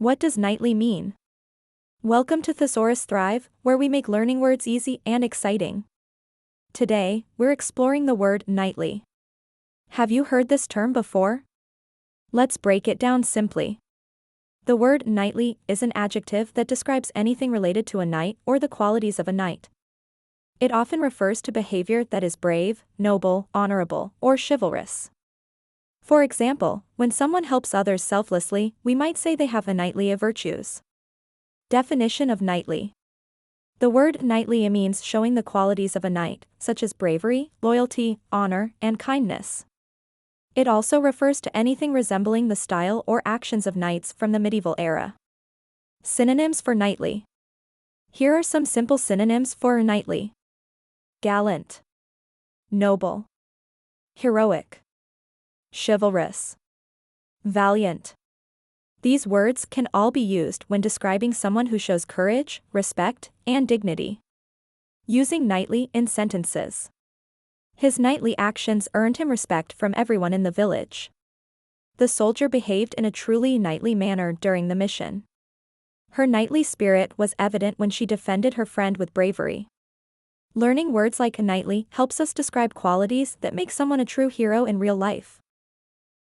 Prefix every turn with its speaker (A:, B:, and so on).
A: What does knightly mean? Welcome to Thesaurus Thrive, where we make learning words easy and exciting. Today, we're exploring the word knightly. Have you heard this term before? Let's break it down simply. The word knightly is an adjective that describes anything related to a knight or the qualities of a knight. It often refers to behavior that is brave, noble, honorable, or chivalrous. For example, when someone helps others selflessly, we might say they have a knightly virtues. Definition of knightly. The word knightly means showing the qualities of a knight, such as bravery, loyalty, honor, and kindness. It also refers to anything resembling the style or actions of knights from the medieval era. Synonyms for knightly. Here are some simple synonyms for knightly: gallant, noble, heroic, chivalrous, valiant. These words can all be used when describing someone who shows courage, respect, and dignity. Using knightly in sentences. His knightly actions earned him respect from everyone in the village. The soldier behaved in a truly knightly manner during the mission. Her knightly spirit was evident when she defended her friend with bravery. Learning words like knightly helps us describe qualities that make someone a true hero in real life.